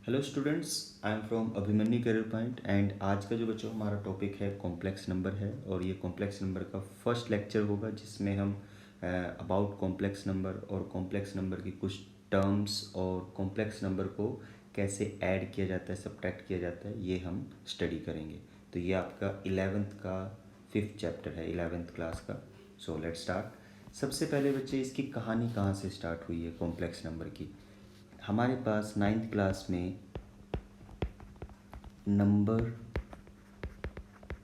Hello students, I am from Abhimanyu career point and आज का जो बच्चों हमारा टॉपिक है कॉम्प्लेक्स नंबर है। और ये कॉम्प्लेक्स नंबर का फर्स्ट लेक्चर होगा जिसमें हम अबाउट कॉम्प्लेक्स नंबर और कॉम्प्लेक्स नंबर की कुछ टर्म्स और कॉम्प्लेक्स नंबर को कैसे ऐड किया जाता है, सब्ट्रैक्ट किया जाता है, ये हम स्टडी करेंगे। तो ये आपका 11th का 5th चैप्टर है, 11th क्लास का। So let's start. सबसे पहले बच्चे इसकी कहानी कहाँ से स्टार्ट हुई है कॉम्प्लेक्स नंबर की। हमारे पास 9th क्लास में नंबर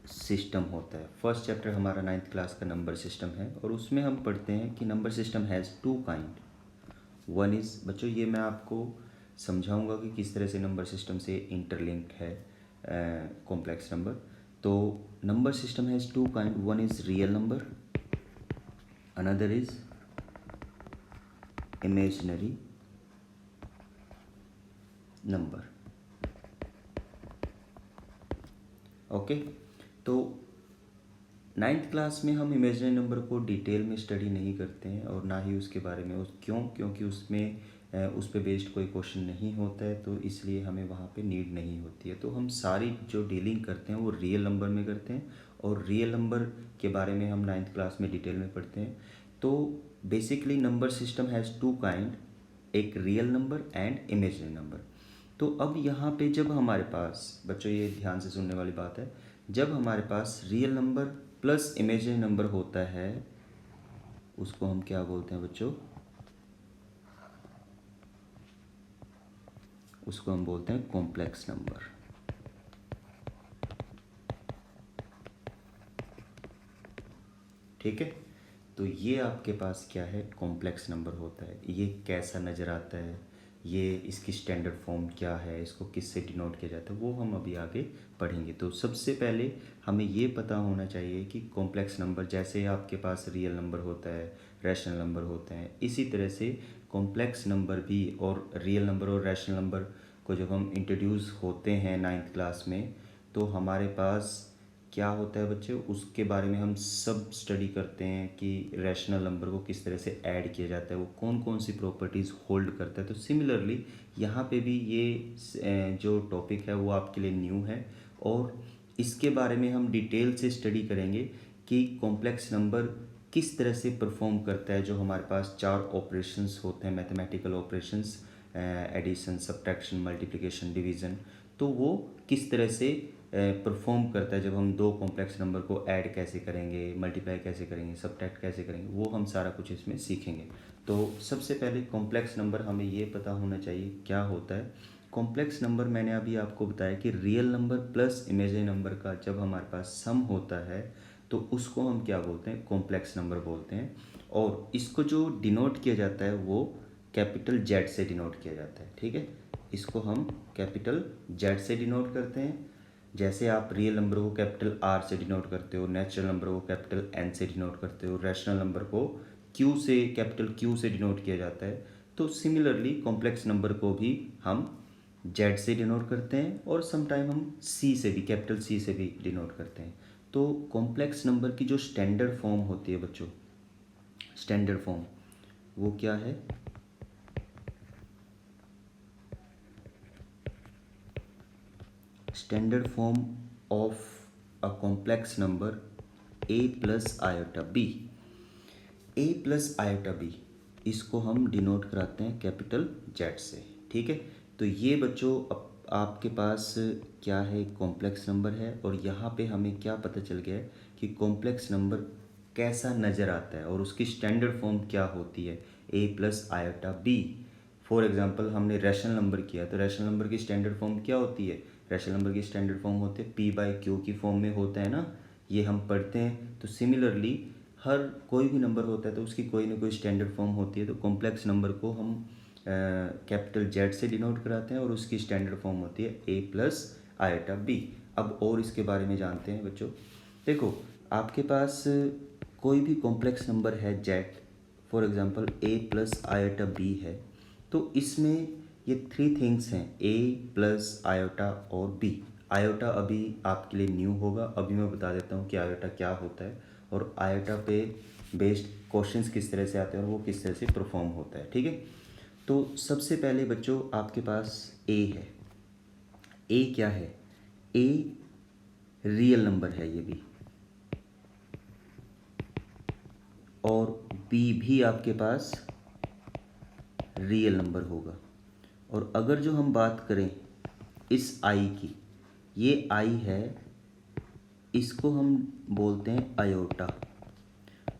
सिस्टम होता है। फर्स्ट चैप्टर हमारा 9th क्लास का नंबर सिस्टम है और उसमें हम पढ़ते हैं कि number system has two kind. One is, बच्चों ये मैं आपको समझाऊंगा कि किस तरह से नंबर सिस्टम से इंटरलिंक है कॉम्प्लेक्स नंबर। तो number system has two kind, one is real number, another is imaginary number. Okay, तो 9th क्लास में हम इमेजिनरी नंबर को डिटेल में स्टडी नहीं करते हैं और ना ही उसके बारे में क्योंकि उसमें उस पे बेस्ड कोई क्वेश्चन नहीं होता है, तो इसलिए हमें वहाँ पे नीड नहीं होती है। तो हम सारी जो डीलिंग करते हैं वो रियल नंबर में करते हैं और रियल नंबर के बारे में हम 9th क्लास में डिटेल में पढ़ते हैं। तो basically number system has two kind, एक real number and imaginary number. तो अब यहाँ पे जब हमारे पास, बच्चों ये ध्यान से सुनने वाली बात है, जब हमारे पास real number plus imaginary number होता है उसको हम क्या बोलते हैं बच्चों? उसको हम बोलते हैं कॉम्प्लेक्स नंबर। ठीक है, तो ये आपके पास क्या है, कॉम्प्लेक्स नंबर होता है। ये कैसा नज़र आता है, ये इसकी स्टैंडर्ड फॉर्म क्या है, इसको किससे डिनोट किया जाता है, वो हम अभी आगे पढ़ेंगे। तो सबसे पहले हमें ये पता होना चाहिए कि कॉम्प्लेक्स नंबर, जैसे आपके पास रियल नंबर होता है, रैशनल नंबर होते हैं, इसी तरह से कॉम्प्लेक्स नंबर भी, और रियल नंबर और रैशनल नंबर को जब हम इंट्रोड्यूस होते हैं 9th क्लास में, तो हमारे पास क्या होता है बच्चे, उसके बारे में हम सब स्टडी करते हैं कि रैशनल नंबर को किस तरह से ऐड किया जाता है, वो कौन कौन सी प्रॉपर्टीज़ होल्ड करता है। तो सिमिलरली यहाँ पे भी ये जो टॉपिक है वो आपके लिए न्यू है और इसके बारे में हम डिटेल से स्टडी करेंगे कि कॉम्प्लेक्स नंबर किस तरह से परफॉर्म करता है। जो हमारे पास चार ऑपरेशंस होते हैं, mathematical operations, addition, subtraction, multiplication, division, तो वो किस तरह से परफॉर्म करता है जब हम दो कॉम्प्लेक्स नंबर को ऐड कैसे करेंगे, मल्टीप्लाई कैसे करेंगे, सब्ट्रैक्ट कैसे करेंगे, वो हम सारा कुछ इसमें सीखेंगे। तो सबसे पहले कॉम्प्लेक्स नंबर हमें ये पता होना चाहिए क्या होता है। कॉम्प्लेक्स नंबर मैंने अभी आपको बताया कि real number plus imaginary number का जब हमारे पास सम होता है तो उसको हम क्या बोलते हैं, कॉम्प्लेक्स नंबर बोलते हैं। और इसको जो डिनोट किया जाता है वो कैपिटल जेड से डिनोट किया जाता है। ठीक है, इसको हम कैपिटल जेड से डिनोट करते हैं। जैसे आप रियल नंबर को कैपिटल आर से डिनोट करते हो, नेचुरल नंबर को कैपिटल एन से डिनोट करते हो, रैशनल नंबर को क्यू से, कैपिटल क्यू से डिनोट किया जाता है, तो सिमिलरली कॉम्प्लेक्स नंबर को भी हम जेड से डिनोट करते हैं और समटाइम हम सी से भी, कैपिटल सी से भी डिनोट करते हैं। तो कॉम्प्लेक्स नंबर की जो स्टैंडर्ड फॉर्म होती है बच्चों, स्टैंडर्ड फॉर्म वो क्या है? Standard form of a complex number a plus iota B. A plus iota B, इसको हम डिनोट कराते हैं कैपिटल जेड से। ठीक है, तो ये बच्चों आपके पास क्या है, कॉम्प्लेक्स नंबर है। और यहाँ पे हमें क्या पता चल गया है कि कॉम्प्लेक्स नंबर कैसा नज़र आता है और उसकी स्टैंडर्ड फॉर्म क्या होती है, A plus iota B. For example हमने रैशनल नंबर किया, तो रैशनल नंबर की स्टैंडर्ड फॉर्म क्या होती है? रैशनल नंबर की स्टैंडर्ड फॉर्म होती है पी बाई क्यू की फॉर्म में होता है ना, ये हम पढ़ते हैं। तो सिमिलरली हर कोई भी नंबर होता है तो उसकी कोई ना कोई स्टैंडर्ड फॉर्म होती है। तो कॉम्प्लेक्स नंबर को हम कैपिटल जेड से डिनोट कराते हैं और उसकी स्टैंडर्ड फॉर्म होती है ए प्लस आयोटा बी। अब और इसके बारे में जानते हैं बच्चों। देखो, आपके पास कोई भी कॉम्प्लेक्स नंबर है Z, for example A plus iota B है, तो इसमें ये थ्री थिंग्स हैं, ए प्लस आयोटा और बी। आयोटा अभी आपके लिए न्यू होगा, अभी मैं बता देता हूँ कि आयोटा क्या होता है और आयोटा पे बेस्ड क्वेश्चंस किस तरह से आते हैं और वो किस तरह से परफॉर्म होता है। ठीक है, तो सबसे पहले बच्चों आपके पास ए है, ए क्या है, ए रियल नंबर है ये भी, और बी भी आपके पास रियल नंबर होगा। और अगर जो हम बात करें इस आई की, ये आई है, इसको हम बोलते हैं आयोटा,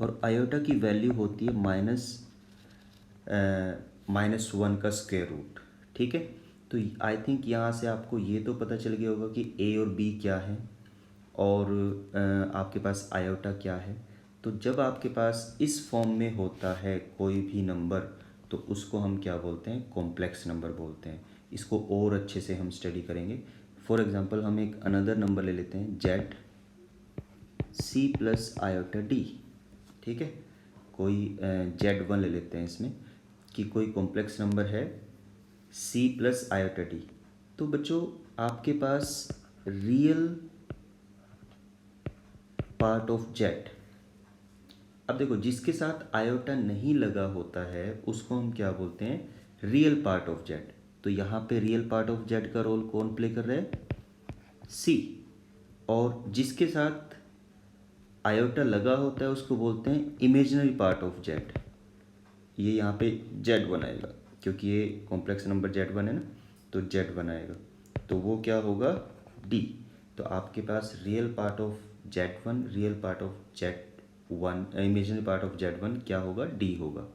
और आयोटा की वैल्यू होती है -1 का स्क्वायर रूट। ठीक है, तो आई थिंक यहाँ से आपको ये तो पता चल गया होगा कि ए और बी क्या है, और आपके पास आयोटा क्या है। तो जब आपके पास इस फॉर्म में होता है कोई भी नंबर, तो उसको हम क्या बोलते हैं, कॉम्प्लेक्स नंबर बोलते हैं। इसको और अच्छे से हम स्टडी करेंगे। फॉर एग्जांपल हम एक अनदर नंबर ले लेते हैं, Z C plus iota D. ठीक है, कोई Z1 ले लेते हैं इसमें कि कोई कॉम्प्लेक्स नंबर है C प्लस आयोटा डी। तो बच्चों आपके पास रियल पार्ट ऑफ Z, अब देखो जिसके साथ आयोटा नहीं लगा होता है उसको हम क्या बोलते हैं, रियल पार्ट ऑफ Z। तो यहाँ पे रियल पार्ट ऑफ Z का रोल कौन प्ले कर रहा है, C, और जिसके साथ आयोटा लगा होता है उसको बोलते हैं इमेजिनरी पार्ट ऑफ Z। ये यहाँ पे Z1 आएगा क्योंकि ये कॉम्प्लेक्स नंबर Z1 है ना, तो Z1 आएगा, तो वो क्या होगा, D। तो आपके पास real part of Z1, real part of Z1, imaginary part of Z1 क्या होगा, D होगा।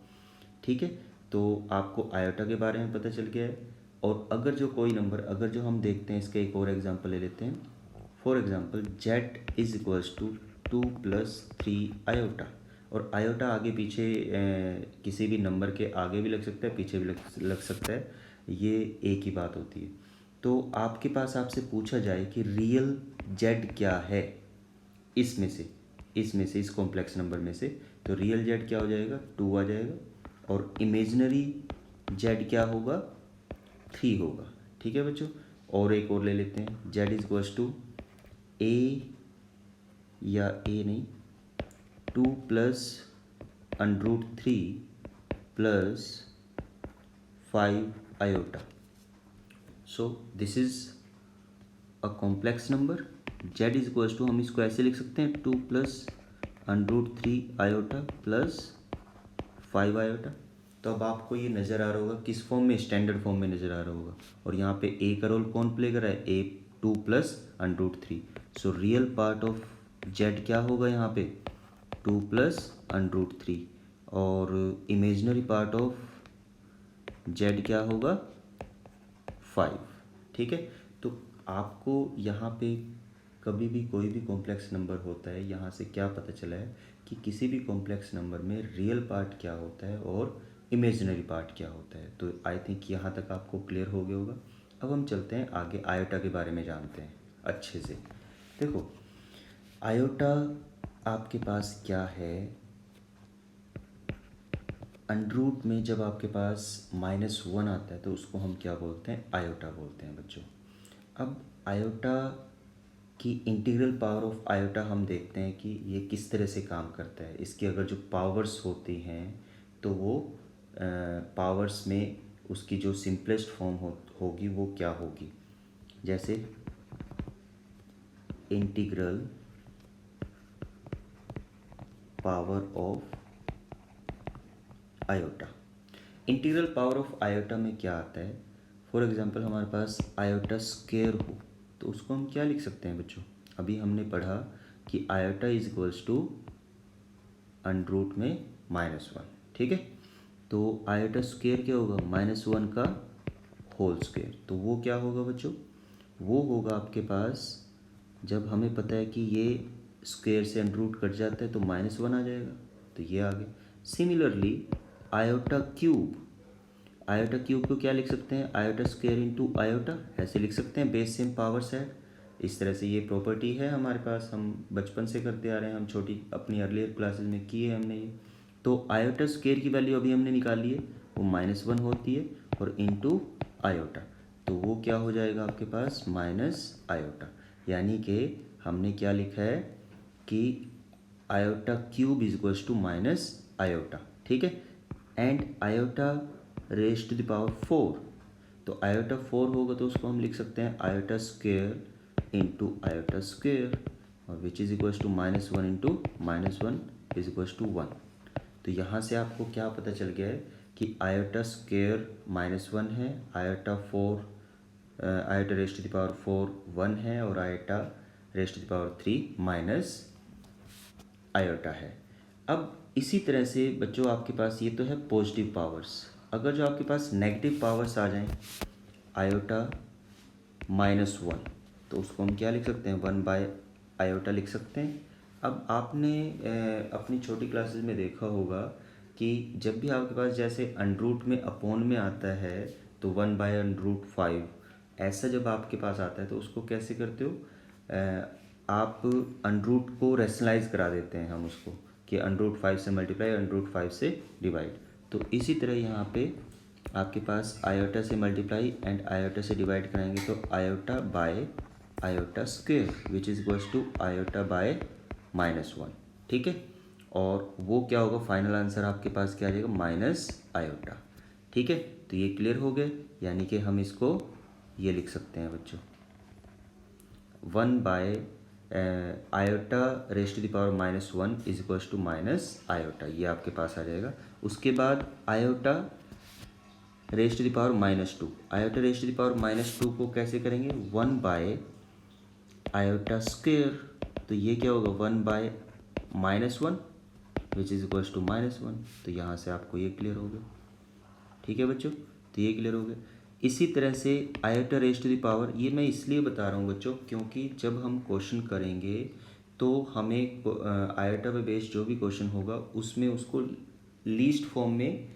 ठीक है, तो आपको आयोटा के बारे में पता चल गया है। और अगर जो कोई नंबर, अगर जो हम देखते हैं इसका एक और एग्जांपल ले लेते हैं। For example Z is equals to 2 + 3 iota, और आयोटा आगे पीछे किसी भी नंबर के आगे भी लग सकता है, पीछे भी लग सकता है, ये एक ही बात होती है। तो आपके पास आपसे पूछा जाए कि रियल Z क्या है इसमें से, इस कॉम्प्लेक्स नंबर में से, तो रियल Z क्या हो जाएगा, 2 आ जाएगा, और इमेजिनरी Z क्या होगा, 3 होगा। ठीक है बच्चों, और एक और ले लेते हैं, Z is equals to A, या ए नहीं, 2 + √3 + 5 iota. So this is a complex number. Z is equals to, हम इसको ऐसे लिख सकते हैं, 2 + √3 आयोटा + 5 आयोटा। तो अब आपको ये नज़र आ रहा होगा किस फॉर्म में, स्टैंडर्ड फॉर्म में नज़र आ रहा होगा। और यहाँ पे ए का रोल कौन प्ले कर रहा है, ए 2 + √3। So real part of Z क्या होगा यहाँ पे, 2 + √3, और इमेजिनरी पार्ट ऑफ Z क्या होगा, 5। ठीक है, तो आपको यहाँ पे कभी भी कोई भी कॉम्प्लेक्स नंबर होता है, यहाँ से क्या पता चला है कि किसी भी कॉम्प्लेक्स नंबर में रियल पार्ट क्या होता है और इमेजिनरी पार्ट क्या होता है। तो आई थिंक यहाँ तक आपको क्लियर हो गया होगा। अब हम चलते हैं आगे, आयोटा के बारे में जानते हैं अच्छे से। देखो आयोटा आपके पास क्या है, अंडरूट में जब आपके पास -1 आता है तो उसको हम क्या बोलते हैं, आयोटा बोलते हैं बच्चों। अब आयोटा की इंटीग्रल पावर ऑफ आयोटा हम देखते हैं कि ये किस तरह से काम करता है। इसकी अगर जो पावर्स होती हैं तो वो पावर्स में उसकी जो सिंपलेस्ट फॉर्म होगी वो क्या होगी, जैसे integral power of iota. Integral power of iota में क्या आता है, फॉर एग्जांपल हमारे पास आयोटा स्क्वायर हो तो उसको हम क्या लिख सकते हैं बच्चों, अभी हमने पढ़ा कि iota is equals to under root में -1। ठीक है, तो आयोटा स्क्वायर क्या होगा, -1 का होल स्क्वायर। तो वो क्या होगा बच्चों, वो होगा आपके पास, जब हमें पता है कि ये स्क्वायर से अंडरूट कट जाता है तो -1 आ जाएगा, तो ये आ गया। Similarly iota cube, iota cube को क्या लिख सकते हैं, आयोटा स्क्वायर इंटू आयोटा, ऐसे लिख सकते हैं, बेस सेम पावर सेट। इस तरह से ये प्रॉपर्टी है हमारे पास, हम बचपन से करते आ रहे हैं, हम छोटी अपनी अर्लियर क्लासेस में किए हमने ये। तो आयोटा स्क्वायर की वैल्यू अभी हमने निकाली है, वो -1 होती है, और इंटू आयोटा, तो वो क्या हो जाएगा आपके पास, माइनस आयोटा। यानी कि हमने क्या लिखा है कि iota cube is equals to minus iota. ठीक है, and iota raise to the power 4, तो आयोटा 4 होगा तो उसको हम लिख सकते हैं iota square into iota square, और which is equals to -1 into -1 is equals to 1। तो यहाँ से आपको क्या पता चल गया है कि आयोटा स्क्वेयर -1 है, iota 4 iota raised to the power 4 1 है, और iota raised to the power 3 minus iota है। अब इसी तरह से बच्चों आपके पास ये तो है पॉजिटिव पावर्स। अगर जो आपके पास नेगेटिव पावर्स आ जाएं, आयोटा -1, तो उसको हम क्या लिख सकते हैं, 1 बाय आयोटा लिख सकते हैं। अब आपने अपनी छोटी क्लासेस में देखा होगा कि जब भी आपके पास जैसे अंडरूट में अपोन में आता है तो 1/√5 ऐसा जब आपके पास आता है तो उसको कैसे करते हो, आप अंडरूट को रेशनलाइज करा देते हैं हम उसको कि √5 से मल्टीप्लाई, √5 से डिवाइड। तो इसी तरह यहाँ पे आपके पास आयोटा से मल्टीप्लाई एंड आयोटा से डिवाइड कराएंगे तो iota by iota square which is equals to iota by -1, ठीक है। और वो क्या होगा, फाइनल आंसर आपके पास क्या आ जाएगा, माइनस आयोटा, ठीक है। तो ये क्लियर हो गए, यानी कि हम इसको ये लिख सकते हैं बच्चों, 1 by iota raised to the power -1 is equals to minus iota, ये आपके पास आ जाएगा। उसके बाद iota raised to the power -2, iota raised to the power -2 को कैसे करेंगे, 1 बाय आयोटा स्क्वेयर, तो ये क्या होगा, 1 by -1 which is equals to -1। तो यहाँ से आपको ये क्लियर हो गया, ठीक है बच्चों। तो ये क्लियर हो गया। इसी तरह से iota raised to the power, ये मैं इसलिए बता रहा हूँ बच्चों क्योंकि जब हम क्वेश्चन करेंगे तो हमें आयोटा पे बेस्ड जो भी क्वेश्चन होगा उसमें उसको लीस्ट फॉर्म में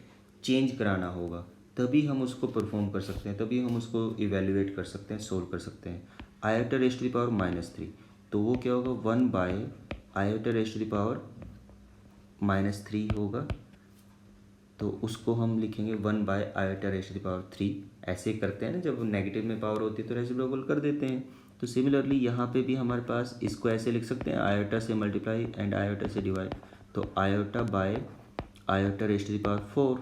चेंज कराना होगा, तभी हम उसको परफॉर्म कर सकते हैं, तभी हम उसको इवेल्युएट कर सकते हैं, सोल्व कर सकते हैं। Iota raised to the power -3, तो वो क्या होगा, 1 by iota raised to the power -3 होगा, तो उसको हम लिखेंगे 1 by iota raised to the power 3। ऐसे करते हैं ना, जब नेगेटिव में पावर होती है तो रेसिप्रोकल कर देते हैं। तो सिमिलरली यहाँ पे भी हमारे पास इसको ऐसे लिख सकते हैं, आयोटा से मल्टीप्लाई एंड आयोटा से डिवाइड, तो iota by iota raised to the power 4,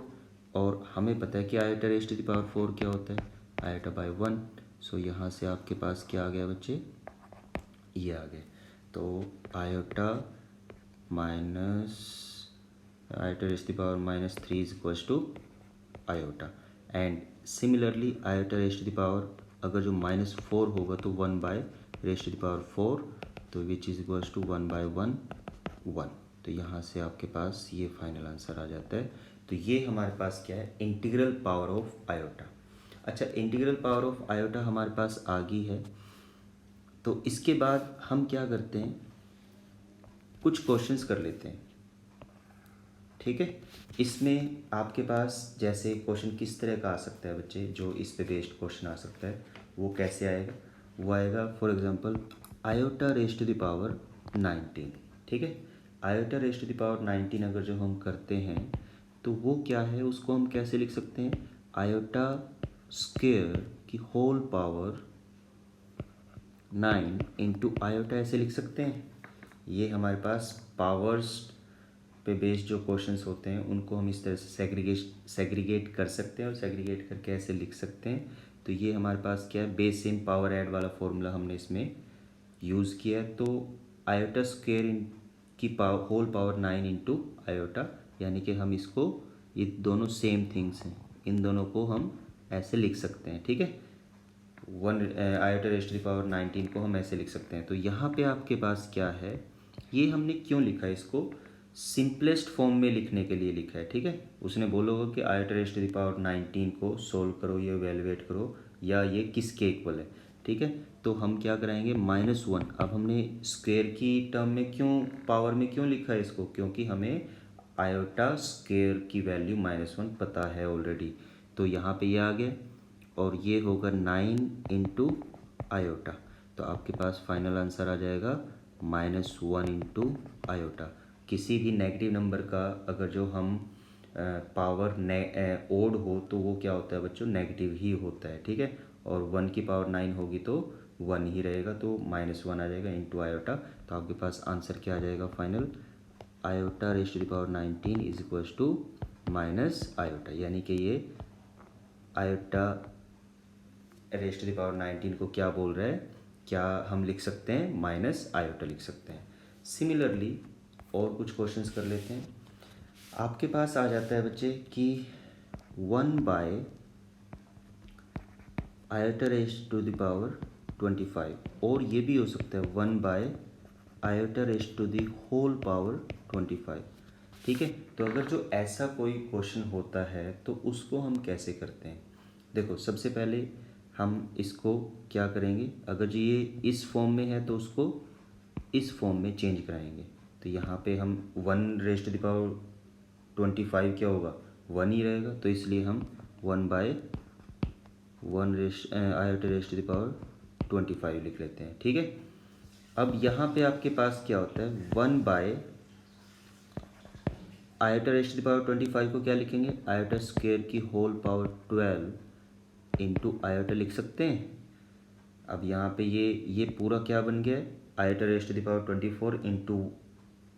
और हमें पता है कि iota raised to the power 4 क्या होता है, आयोटा बाय 1। सो यहाँ से आपके पास क्या आ गया बच्चे, ये आ गए। तो iota minus iota raised to the power -3 is equals to iota, and similarly iota raised to the power अगर जो -4 होगा तो 1 by raised to the power 4, तो which is equals to 1 by 1 1। तो यहाँ से आपके पास ये फाइनल आंसर आ जाता है। तो ये हमारे पास क्या है, इंटीग्रल पावर ऑफ आयोटा। अच्छा, इंटीग्रल पावर ऑफ आयोटा हमारे पास आ गई है। तो इसके बाद हम क्या करते हैं, कुछ क्वेश्चंस कर लेते हैं, ठीक है। इसमें आपके पास जैसे क्वेश्चन किस तरह का आ सकता है बच्चे, जो इस पे बेस्ड क्वेश्चन आ सकता है वो कैसे आएगा, वो आएगा for example iota raised to the power 19, ठीक है। Iota raised to the power 19 अगर जो हम करते हैं तो वो क्या है, उसको हम कैसे लिख सकते हैं, आयोटा स्क्वेयर की होल पावर 9 इंटू आयोटा ऐसे लिख सकते हैं। ये हमारे पास पावर्स पे बेस्ड जो क्वेश्चंस होते हैं उनको हम इस तरह से सेग्रीगेट कर सकते हैं, और सेग्रीगेट करके ऐसे लिख सकते हैं। तो ये हमारे पास क्या है, बेस इन पावर ऐड वाला फॉर्मूला हमने इसमें यूज़ किया है। तो आयोटा स्क्वेयर की होल पावर 9 इंटू आयोटा, यानी कि हम इसको, ये दोनों सेम थिंग्स हैं, इन दोनों को हम ऐसे लिख सकते हैं, ठीक है। Iota raised to the power 19 को हम ऐसे लिख सकते हैं। तो यहाँ पे आपके पास क्या है, ये हमने क्यों लिखा है, इसको सिंपलेस्ट फॉर्म में लिखने के लिए लिखा है, ठीक है। उसने बोला होगा कि iota raised to the power 19 को सोल्व करो या वैल्यूएट करो या ये किसके इक्वल है, ठीक है। तो हम क्या कराएंगे, -1। अब हमने स्क्वेयर की टर्म में क्यों, पावर में क्यों लिखा है इसको, क्योंकि हमें आयोटा स्क्वेयर की वैल्यू -1 पता है ऑलरेडी। तो यहाँ पे ये आ गया, और ये होगा 9 इंटू आयोटा, तो आपके पास फाइनल आंसर आ जाएगा -1 इंटू आयोटा। किसी भी नेगेटिव नंबर का अगर जो हम पावर ओड हो तो वो क्या होता है बच्चों, नेगेटिव ही होता है, ठीक है। और 1 की पावर 9 होगी तो 1 ही रहेगा, तो -1 आ जाएगा इंटू आयोटा। तो आपके पास आंसर क्या आ जाएगा final, iota raised to the power 19 is equals to minus iota, यानी कि ये आयोटा रेस्ट द पावर 19 को क्या बोल रहा है, क्या हम लिख सकते हैं, माइनस आयोटा लिख सकते हैं। सिमिलरली और कुछ क्वेश्चंस कर लेते हैं। आपके पास आ जाता है बच्चे कि 1 iota raised to the power 25, और ये भी हो सकता है 1 iota raised to the whole power 25। ठीक है, तो अगर जो ऐसा कोई क्वेश्चन होता है तो उसको हम कैसे करते हैं। देखो, सबसे पहले हम इसको क्या करेंगे, अगर जो ये इस फॉर्म में है तो उसको इस फॉर्म में चेंज कराएंगे। तो यहाँ पे हम 1 रेस्ट टू द पावर 25 क्या होगा, 1 ही रहेगा, तो इसलिए हम 1 iota raised to the power 25 लिख लेते हैं। ठीक है, अब यहाँ पे आपके पास क्या होता है, 1 iota raised to the power 25 को क्या लिखेंगे, आयोटा स्क्वायर की होल पावर 12 इंटू आयोटा लिख सकते हैं। अब यहाँ पे ये पूरा क्या बन गया है, iota raised to the power 24 into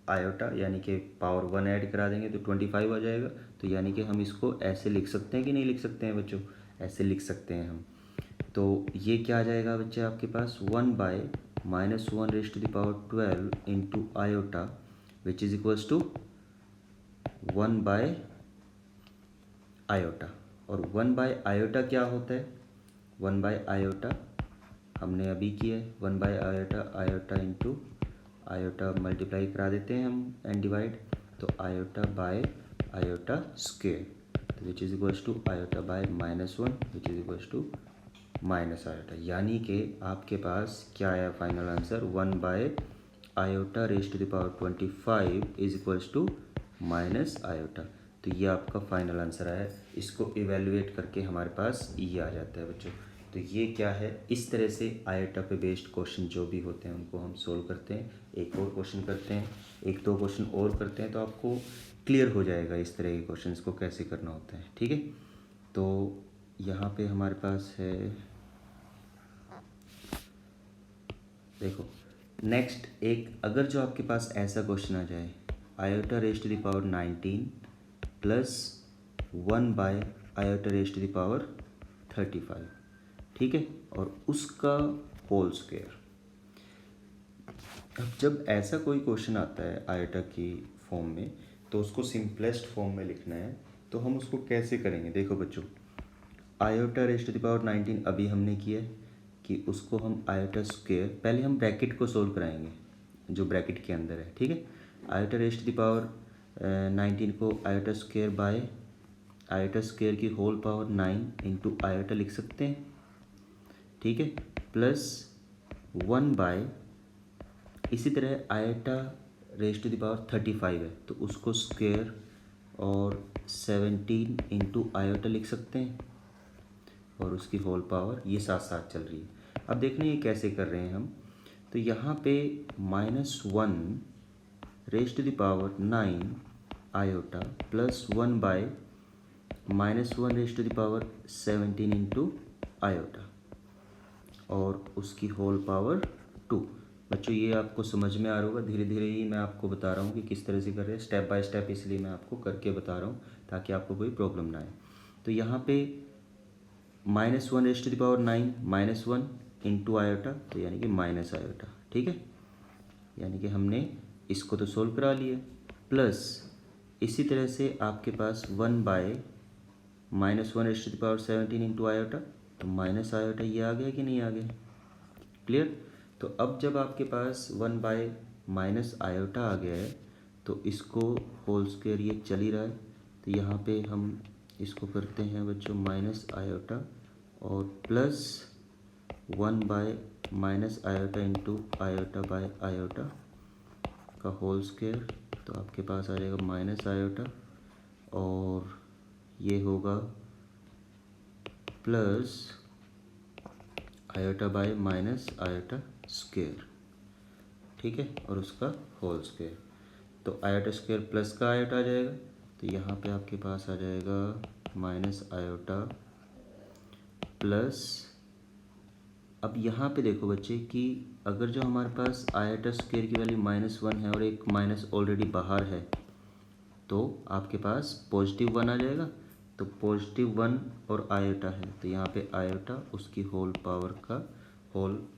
iota, यानी कि पावर 1 ऐड करा देंगे तो 25 आ जाएगा। तो यानी कि हम इसको ऐसे लिख सकते हैं कि नहीं लिख सकते हैं बच्चों, ऐसे लिख सकते हैं हम। तो ये क्या आ जाएगा बच्चे आपके पास, 1 raised to the power 12 into iota which is equals to 1 iota. और 1 क्या होता है, 1 हमने अभी किया है, 1 इंटू आयोटा मल्टीप्लाई करा देते हैं हम एंड डिवाइड, तो आयोटा बाय आयोटा स्क्वायर, तो which is equals to iota by -1 which is equals to minus iota. यानी कि आपके पास क्या आया final answer, 1 iota raised to the power 25 is equals to minus iota. तो ये आपका फाइनल आंसर आया। इसको इवेलुएट करके हमारे पास ये आ जाता है बच्चों। तो ये क्या है, इस तरह से आयोटा पे बेस्ड क्वेश्चन जो भी होते हैं उनको हम सोल्व करते हैं। एक और क्वेश्चन करते हैं, 1-2 क्वेश्चन और करते हैं, तो आपको क्लियर हो जाएगा इस तरह के क्वेश्चंस को कैसे करना होता है। ठीक है, तो यहाँ पे हमारे पास है, देखो नेक्स्ट एक, अगर जो आपके पास ऐसा क्वेश्चन आ जाए, iota raised to the power 19 plus 1 iota raised to the power 35, ठीक है, और उसका होल स्क्वायर। अब जब ऐसा कोई क्वेश्चन आता है आयोटा की फॉर्म में, तो उसको सिंपलेस्ट फॉर्म में लिखना है, तो हम उसको कैसे करेंगे। देखो बच्चों, iota raised to the power 19 अभी हमने किया है कि उसको हम आयोटा स्क्वायर, पहले हम ब्रैकेट को सोल्व कराएंगे जो ब्रैकेट के अंदर है। ठीक है, iota raised to the power 19 को iota square by iota square की होल पावर 9 इंटू आयोटा लिख सकते हैं। ठीक है, प्लस 1 इसी तरह iota raised to the power 35 है तो उसको स्क्वायर और 17 इंटू आयोटा लिख सकते हैं, और उसकी होल पावर ये साथ साथ चल रही है। अब देखना ये कैसे कर रहे हैं हम, तो यहाँ पे -1 raised to the power 9 iota plus 1 -1 raised to the power 17 into iota और उसकी होल पावर 2। बच्चों ये आपको समझ में आ रहा होगा, धीरे धीरे ही मैं आपको बता रहा हूँ कि किस तरह से कर रहे हैं, स्टेप बाय स्टेप, इसलिए मैं आपको करके बता रहा हूँ ताकि आपको कोई प्रॉब्लम ना आए। तो यहाँ पे -1 raised to the power 9 -1 into iota, तो यानी कि माइनस आयोटा। ठीक है, यानी कि हमने इसको तो सोल्व करा लिया, प्लस इसी तरह से आपके पास 1 -1 raised to the power 17 into iota, तो माइनस आयोटा ये आ गया कि नहीं आ गया, क्लियर। तो अब जब आपके पास 1 माइनस आयोटा आ गया है तो इसको होल स्क्वायर ये चल ही रहा है, तो यहाँ पे हम इसको करते हैं बच्चों माइनस आयोटा और plus 1 minus iota into iota by iota का होल स्क्वायर, तो आपके पास आ जाएगा माइनस आयोटा और ये होगा plus iota bye minus iota square. ठीक है, और उसका होल स्क्वायर, तो आयोटा स्क्वायर प्लस का आयोटा आ जाएगा, तो यहाँ पे आपके पास आ जाएगा माइनस आयोटा प्लस, अब यहाँ पे देखो बच्चे कि अगर जो हमारे पास आयोटा स्क्वायर की वैल्यू -1 है और एक माइनस ऑलरेडी बाहर है, तो आपके पास +1 आ जाएगा, तो +1 और आयोटा है, तो यहाँ पे आयोटा उसकी होल पावर का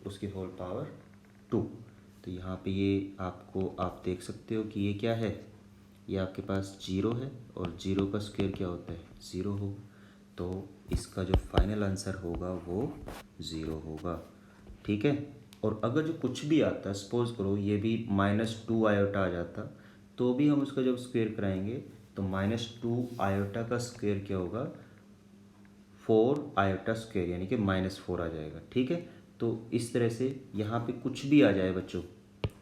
उसकी होल पावर 2। तो यहाँ पे ये आपको आप देख सकते हो कि ये क्या है, ये आपके पास 0 है और 0 का स्क्वायर क्या होता है, 0 होगा। तो इसका जो फाइनल आंसर होगा वो 0 होगा। ठीक है। और अगर जो कुछ भी आता, सपोज करो ये भी -2 आयोटा आ जाता, तो भी हम उसका जब स्क्वायर कराएंगे तो -2 आयोटा का स्क्वायर क्या होगा, 4 आयोटा स्क्वायर, यानी कि -4 आ जाएगा। ठीक है। तो इस तरह से यहाँ पे कुछ भी आ जाए बच्चों,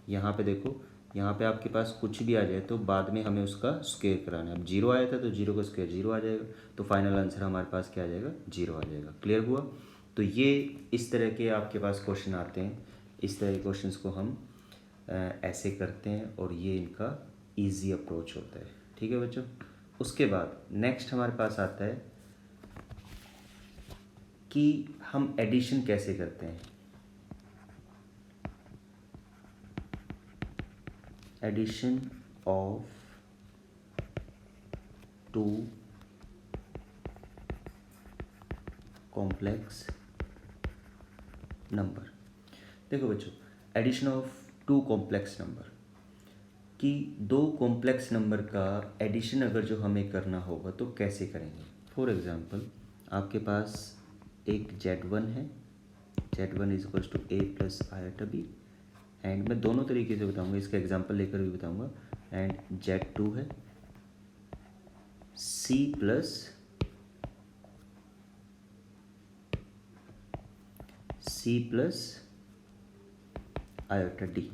यहाँ पे देखो, यहाँ पे आपके पास कुछ भी आ जाए तो बाद में हमें उसका स्क्वायर कराना है। अब 0 आया था तो 0 का स्क्वायर 0 आ जाएगा, तो फाइनल आंसर हमारे पास क्या आ जाएगा, 0 आ जाएगा। क्लियर हुआ। तो ये इस तरह के आपके पास क्वेश्चन आते हैं, इस तरह के क्वेश्चंस को हम ऐसे करते हैं और ये इनका ईजी अप्रोच होता है। ठीक है बच्चों। उसके बाद नेक्स्ट हमारे पास आता है कि हम एडिशन कैसे करते हैं। Addition of two complex number. देखो बच्चों, addition of two complex number कि दो कॉम्प्लेक्स नंबर का एडिशन अगर जो हमें करना होगा तो कैसे करेंगे। फॉर एग्जांपल आपके पास एक Z1 है, Z1 is equals to a plus iota b, and मैं दोनों तरीके से बताऊंगा, इसका एग्जांपल लेकर भी बताऊंगा। एंड Z2 है C प्लस आयोटा डी।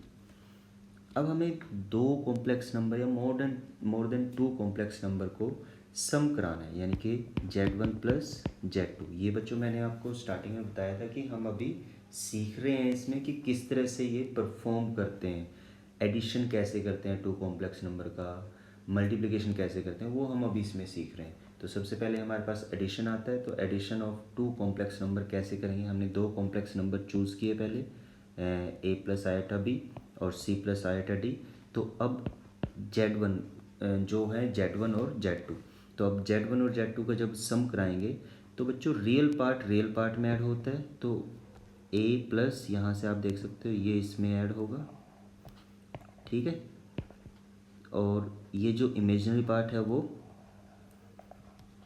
अब हमें दो कॉम्प्लेक्स नंबर या more than two complex number को सम कराना है, यानी कि Z1 प्लस Z2। ये बच्चों मैंने आपको स्टार्टिंग में बताया था कि हम अभी सीख रहे हैं इसमें कि किस तरह से ये परफॉर्म करते हैं, एडिशन कैसे करते हैं टू कॉम्प्लेक्स नंबर का, मल्टीप्लिकेशन कैसे करते हैं, वो हम अभी इसमें सीख रहे हैं। तो सबसे पहले हमारे पास एडिशन आता है, तो addition of two complex number कैसे करेंगे। हमने दो कॉम्प्लेक्स नंबर चूज़ किए पहले, ए प्लस आयोटा बी और सी प्लस आयोटा डी। तो अब Z1 जो है Z1 और Z2, तो अब Z1 और Z2 का जब सम कराएंगे तो बच्चों रियल पार्ट में ऐड होता है, तो a प्लस यहाँ से आप देख सकते हो ये इसमें ऐड होगा। ठीक है। और ये जो इमेजिनरी पार्ट है वो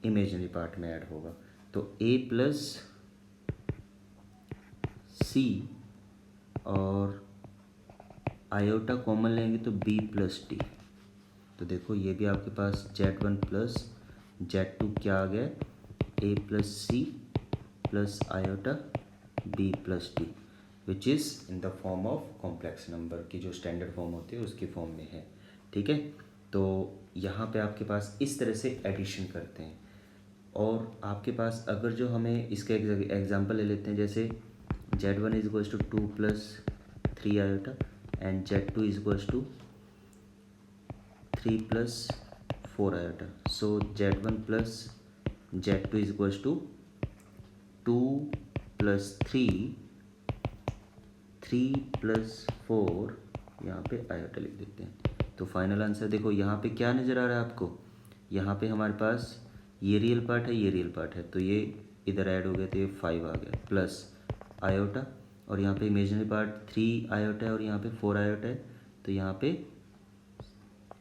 इमेजिनरी पार्ट में ऐड होगा, तो a प्लस सी और आयोटा कॉमन लेंगे तो b प्लस डी। तो देखो ये भी आपके पास Z1 प्लस Z2 क्या आ गया, a plus c plus iota b plus d, which is in the form of complex number की जो स्टैंडर्ड फॉर्म होती है उसकी फॉर्म में है। ठीक है। तो यहाँ पे आपके पास इस तरह से एडिशन करते हैं। और आपके पास अगर जो हमें इसका एग्जांपल ले लेते हैं, जैसे Z1 is equals to 2 plus 3 iota and Z2 is equals to 3 plus 4 iota. So Z1 plus Z2 is equals to 2 plus 3 plus 4, यहाँ पे आयोटा लिख देते हैं। तो फाइनल आंसर देखो यहाँ पे क्या नज़र आ रहा है आपको, यहाँ पे हमारे पास ये रियल पार्ट है, ये रियल पार्ट है, तो ये इधर ऐड हो गया तो ये 5 आ गया प्लस आयोटा, और यहाँ पे इमेजिनरी पार्ट 3 आयोटा है और यहाँ पे 4 आयोटा है, तो यहाँ पे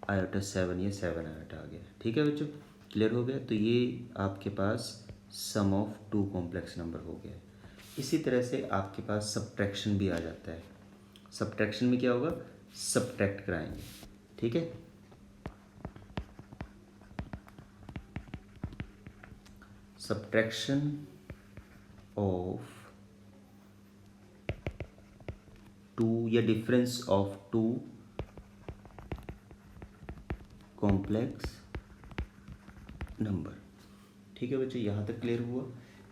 आयोटा 7, ये 7 आयोटा आ गया। ठीक है बच्चों, क्लियर हो गया। तो ये आपके पास सम ऑफ टू कॉम्प्लेक्स नंबर हो गया है। इसी तरह से आपके पास सब्ट्रैक्शन भी आ जाता है। सब्ट्रैक्शन में क्या होगा, सब्ट्रैक्ट कराएंगे। ठीक है। सब्ट्रैक्शन ऑफ टू या difference of two complex number. ठीक है बच्चों, यहाँ तक क्लियर हुआ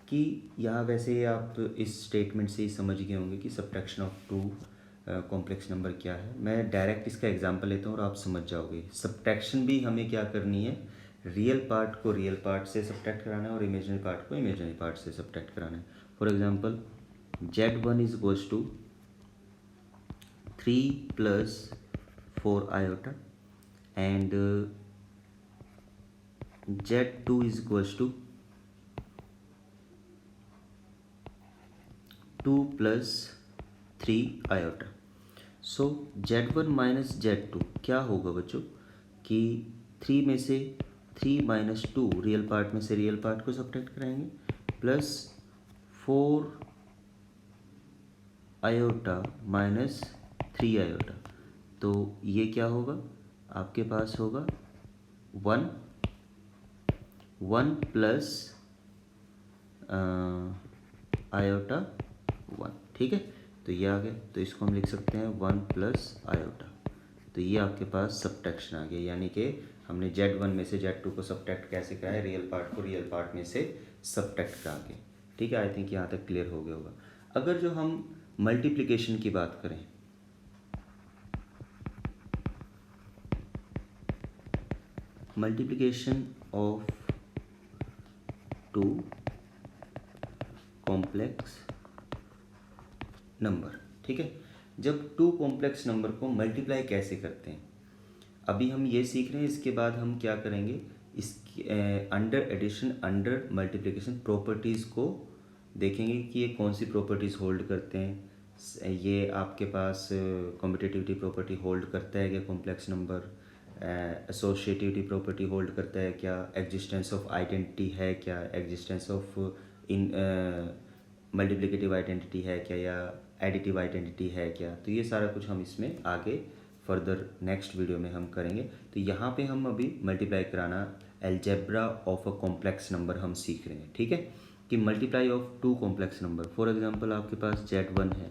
कि यहाँ वैसे आप इस स्टेटमेंट से ही समझ गए होंगे कि subtraction of two complex number क्या है। मैं डायरेक्ट इसका एग्जांपल लेता हूँ और आप समझ जाओगे। सब्ट्रैक्शन भी हमें क्या करनी है, रियल पार्ट को रियल पार्ट से सब्ट्रैक्ट कराना है और इमेजिनरी पार्ट को इमेजिनरी पार्ट से सब्ट्रैक्ट कराना है। For example Z1 is equals to 3 plus 4 iota and Z2 is equals to 2 plus 3 iota. So Z1 minus Z2 क्या होगा बच्चों कि 3 में से 3 माइनस 2 रियल पार्ट में से रियल पार्ट को सब्ट्रैक्ट कराएंगे प्लस 4 आयोटा माइनस 3 आयोटा। तो ये क्या होगा आपके पास होगा 1 प्लस आयोटा 1। ठीक है, तो ये आ गया, तो इसको हम लिख सकते हैं 1 प्लस आयोटा। तो ये आपके पास सब्ट्रैक्शन आ गया, यानी कि हमने Z1 में से Z2 को सब्ट्रैक्ट कैसे करा है, रियल पार्ट को रियल पार्ट में से सब्ट्रैक्ट करा के। ठीक है, आई थिंक यहाँ तक क्लियर हो गया होगा। अगर जो हम मल्टीप्लिकेशन की बात करें, multiplication of two complex number, ठीक है, जब टू कॉम्प्लेक्स नंबर को मल्टीप्लाई कैसे करते हैं अभी हम ये सीख रहे हैं। इसके बाद हम क्या करेंगे, इसके under addition under multiplication properties को देखेंगे कि ये कौन सी प्रॉपर्टीज़ होल्ड करते हैं। ये आपके पास कॉम्पिटिटिविटी प्रॉपर्टी होल्ड करता है क्या, complex number associativity property hold करता है क्या, एग्जिस्टेंस ऑफ आइडेंटिटी है क्या, existence of in multiplicative identity है क्या, या एडिटिव आइडेंटिटी है क्या। तो ये सारा कुछ हम इसमें आगे फर्दर नेक्स्ट वीडियो में हम करेंगे। तो यहाँ पे हम अभी मल्टीप्लाई कराना algebra of a complex number हम सीख रहे हैं। ठीक है, कि multiply of two complex number. For example आपके पास Z1 है,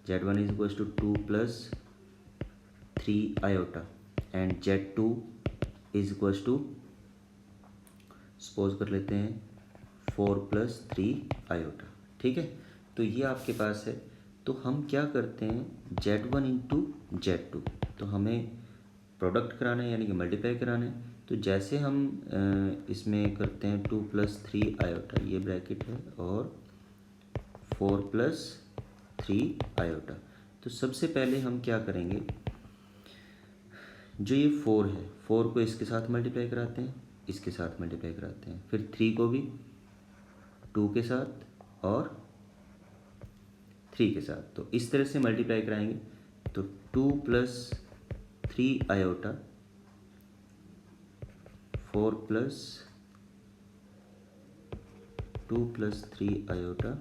Z1 is equals to 2 plus 3 iota and Z2 is equals to suppose कर लेते हैं 4 प्लस 3 आयोटा। ठीक है, तो ये आपके पास है। तो हम क्या करते हैं, Z1 इंटू Z2, तो हमें प्रोडक्ट कराना है यानी कि मल्टीप्लाई कराना है। तो जैसे हम इसमें करते हैं 2 प्लस 3 आयोटा, ये ब्रैकेट है, और 4 प्लस 3 आयोटा। तो सबसे पहले हम क्या करेंगे, जो ये 4 है, 4 को इसके साथ मल्टीप्लाई कराते हैं, इसके साथ मल्टीप्लाई कराते हैं, फिर 3 को भी 2 के साथ और 3 के साथ। तो इस तरह से मल्टीप्लाई कराएंगे। तो 2 plus 3 iota, 4 plus 2 plus 3 iota,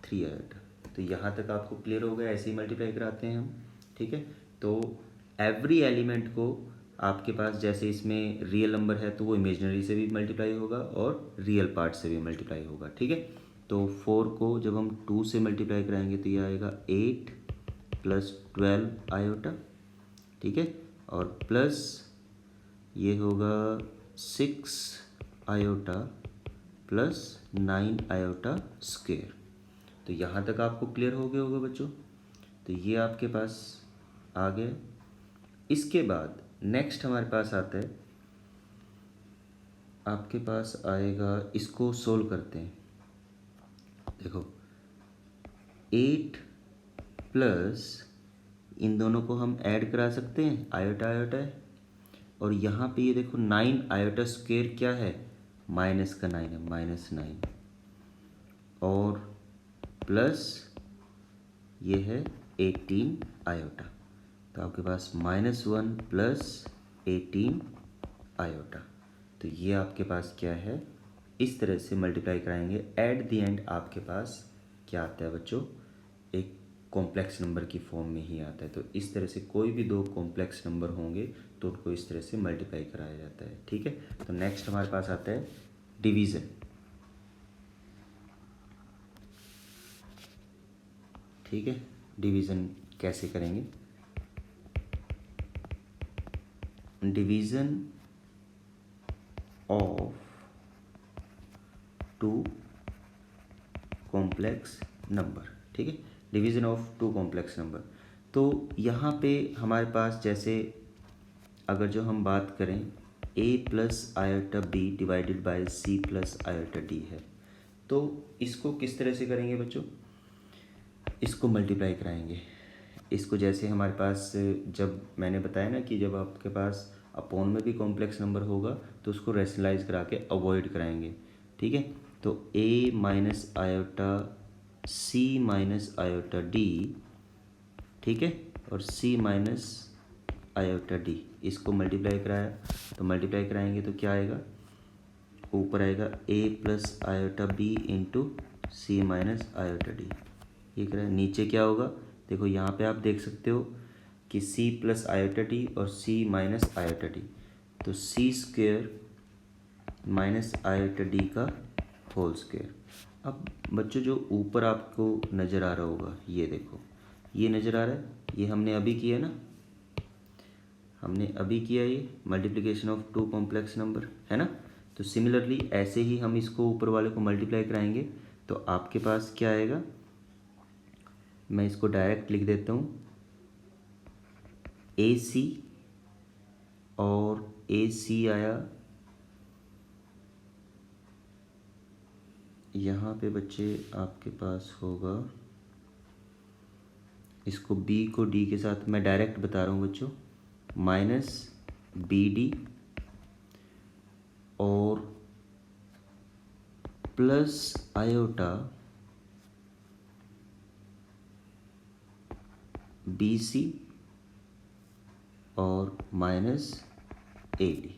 3 iota. तो यहाँ तक आपको क्लियर हो गया, ऐसे ही मल्टीप्लाई कराते हैं हम। ठीक है, तो एवरी एलिमेंट को आपके पास, जैसे इसमें रियल नंबर है तो वो इमेजनरी से भी मल्टीप्लाई होगा और रियल पार्ट से भी मल्टीप्लाई होगा। ठीक है, तो 4 को जब हम 2 से मल्टीप्लाई कराएंगे तो ये आएगा 8 प्लस 12 आयोटा। ठीक है, और प्लस ये होगा 6 आयोटा प्लस 9 आयोटा स्क्वायर। तो यहाँ तक आपको क्लियर हो गया होगा बच्चों। तो ये आपके पास आ गया। इसके बाद नेक्स्ट हमारे पास आता है, आपके पास आएगा, इसको सोल्व करते हैं। देखो 8 प्लस, इन दोनों को हम ऐड करा सकते हैं, आयोटा आयोटा है, और यहाँ पे ये देखो 9 आयोटा स्क्वायर क्या है, माइनस का 9 है, -9, और प्लस ये है 18 आयोटा। तो आपके पास -1 प्लस 18 आयोटा। तो ये आपके पास क्या है, इस तरह से मल्टीप्लाई कराएंगे। एट द एंड आपके पास क्या आता है बच्चों, एक कॉम्प्लेक्स नंबर की फॉर्म में ही आता है। तो इस तरह से कोई भी दो कॉम्प्लेक्स नंबर होंगे तो उनको इस तरह से मल्टीप्लाई कराया जाता है। ठीक है, तो नेक्स्ट हमारे पास आता है डिवीज़न। ठीक है, डिवीज़न कैसे करेंगे, division of two complex number. ठीक है, division of two complex number. तो यहाँ पे हमारे पास, जैसे अगर जो हम बात करें a plus iota b divided by c plus iota d है, तो इसको किस तरह से करेंगे बच्चों, इसको मल्टीप्लाई कराएंगे। इसको जैसे हमारे पास, जब मैंने बताया ना कि जब आपके पास अपॉन में भी कॉम्प्लेक्स नंबर होगा तो उसको रेशनलाइज करा के अवॉइड कराएंगे, ठीक है। तो a minus iota c minus iota d, ठीक है, और c माइनस आयोटा d, इसको मल्टीप्लाई कराया तो मल्टीप्लाई कराएंगे तो क्या आएगा, ऊपर आएगा a plus iota b into c minus iota d, ये करें। नीचे क्या होगा, देखो यहाँ पे आप देख सकते हो कि c प्लस आयोटा टी और c माइनस आयोटा टी, तो c square minus iota D का होल स्क्वेयर। अब बच्चों जो ऊपर आपको नज़र आ रहा होगा, ये देखो, ये नज़र आ रहा है, ये हमने अभी किया ना, हमने अभी किया ये multiplication of two complex number, है ना। तो सिमिलरली ऐसे ही हम इसको ऊपर वाले को मल्टीप्लाई कराएंगे तो आपके पास क्या आएगा, मैं इसको डायरेक्ट लिख देता हूँ, ए सी, और ए सी आया यहाँ पे बच्चे आपके पास होगा, इसको b को d के साथ मैं डायरेक्ट बता रहा हूँ बच्चों, माइनस बी डी और प्लस आयोटा बी सी और माइनस ए डी।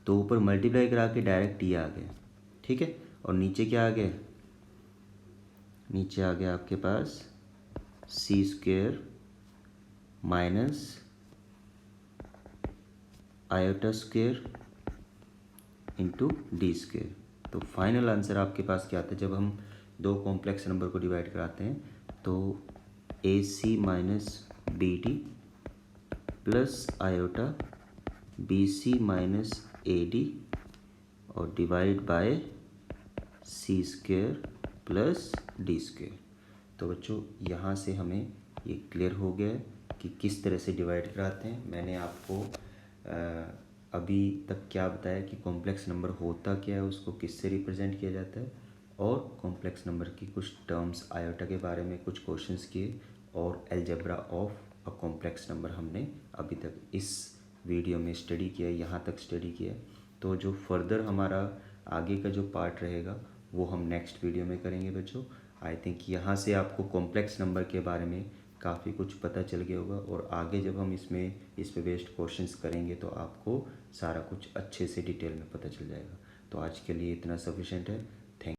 तो ऊपर मल्टीप्लाई करा के डायरेक्ट ये आ गया, ठीक है। और नीचे क्या आ गया, नीचे आ गया आपके पास C square minus iota square into D square. तो फाइनल आंसर आपके पास क्या आता है, जब हम दो कॉम्प्लेक्स नंबर को डिवाइड कराते हैं तो A C minus B D plus iota B C minus A D और divide by C square plus D square. तो बच्चों यहाँ से हमें ये क्लियर हो गया कि किस तरह से डिवाइड कराते हैं। मैंने आपको अभी तक क्या बताया कि कॉम्प्लेक्स नंबर होता क्या है, उसको किससे रिप्रेजेंट किया जाता है, और कॉम्प्लेक्स नंबर की कुछ टर्म्स आयोटा के बारे में कुछ क्वेश्चंस किए, और algebra of a complex number हमने अभी तक इस वीडियो में स्टडी किया, यहाँ तक स्टडी किया। तो जो फर्दर हमारा आगे का जो पार्ट रहेगा वो हम नेक्स्ट वीडियो में करेंगे बच्चों। आई थिंक यहाँ से आपको कॉम्प्लेक्स नंबर के बारे में काफ़ी कुछ पता चल गया होगा, और आगे जब हम इस पे बेस्ड क्वेश्चंस करेंगे तो आपको सारा कुछ अच्छे से डिटेल में पता चल जाएगा। तो आज के लिए इतना सफिशेंट है।